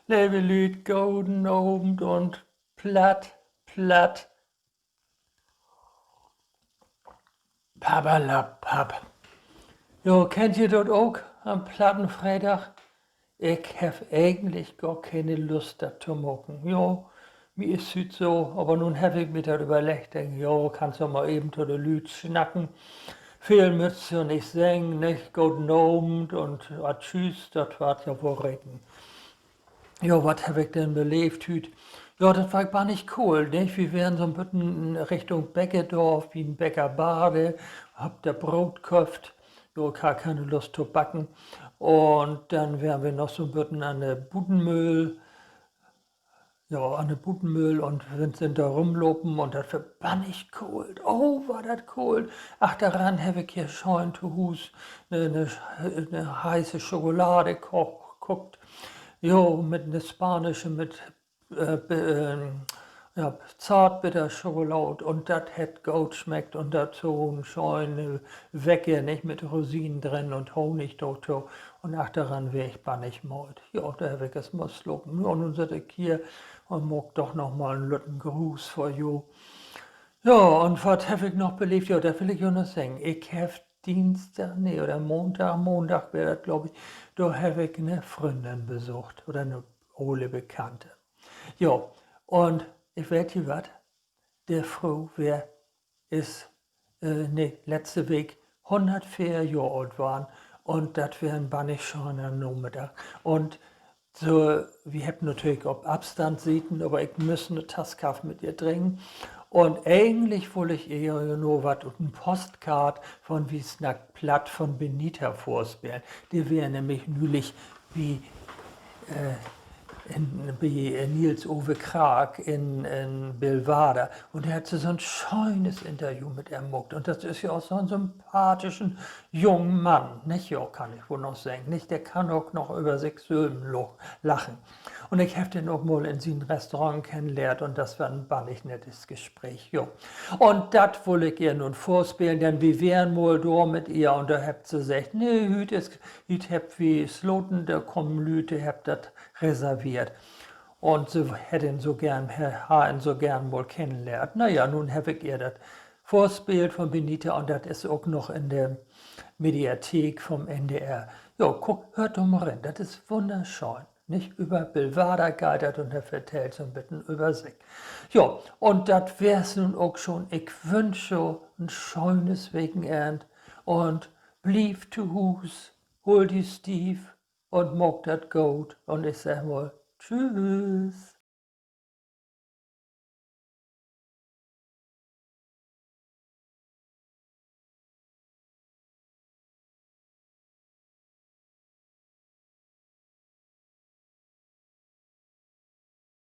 Liebe Lüd, golden Abend und platt, platt, pappalapapp. Jo, kennt ihr dort auch am Plattenfreitag? Ich hab eigentlich gar keine Lust, das zu machen. Jo, mir ist es so, aber nun hab ich mir das überlegt, denk, jo, kannst du mal eben zu den Lüd schnacken. Viel müsst ihr nicht singen, nicht? Guten Abend und tschüss, das war's ja wohl reden. Ja, was habe ich denn belebt hüt? Ja, das war gar nicht cool, nicht? Wir wären so ein bisschen in Richtung Bäckerdorf, wie ein Bäckerbade, hab da Brot köpft, ja, gar keine Lust zu backen. Und dann wären wir noch so ein bisschen an der Budenmühl, ja, an der Budenmühl und sind da rumlopen und das war bannig cool. Oh, war das cool. Ach, daran habe ich hier schon zu Hus eine heiße Schokolade guckt. Jo, mit einer spanische, mit ja, Zartbitterschokolade und das hätt gut schmeckt und dazu ein schöne Wecke, nicht mit Rosinen drin und Honig dazu. Und ach, daran wär ich bannig maut. Ja, da hab ich es mal slopen. Ja, nun sit ich hier und mag doch noch mal einen lütten Gruß vor jo. Ja, und was hab ich noch belebt? Ja, da will ich ja noch sagen. Ich hab Dienstag, nee, oder Montag wäre das, glaube ich, da hab ich eine Freundin besucht oder eine ole Bekannte. Ja, und ich weet je was, der Frau ist, nee, letzte Week 104 Jahre alt waren und das wäre ein bannig schöner Nachmittag. Und so, wir haben natürlich auf Abstand sitzen, aber ich muss eine Tasse Kaffee mit ihr trinken. Und eigentlich wollte ich ihr ja nur was und ein Postkart von Wiesnack Platt von Benita vorspielen. Die wäre nämlich nülich wie wie Nils-Ove Krag in Billwader. Und er hat so ein schönes Interview mit ihm gemacht. Und das ist ja auch so ein sympathischen jungen Mann. Nicht, ja, kann ich wohl noch sagen. Nicht, der kann auch noch über sich selber lachen. Und ich habe den auch mal in seinem Restaurant kennengelernt und das war ein bannig nettes Gespräch. Jo. Und das wollte ich ihr nun vorspielen, denn wir wären mal da mit ihr und da habt sie gesagt, nee, hüt habt wie Sloten, da kommen Lüte, habt das reserviert. Und sie hätten so gern, Herrn so gern wohl kennenlernt. Naja, nun habe ich ihr das vorspielt von Benita und das ist auch noch in der Mediathek vom NDR. Ja, guck, hört doch mal rein, das ist wunderschön. Nicht über Billwader geitert und er vertellt so ein bisschen über sich. Ja, und das wär's nun auch schon. Ich wünsche ein schönes Wochenende und blieb zu Hus, hol die Steve und mock dat gut und ich sag mal Tschüss.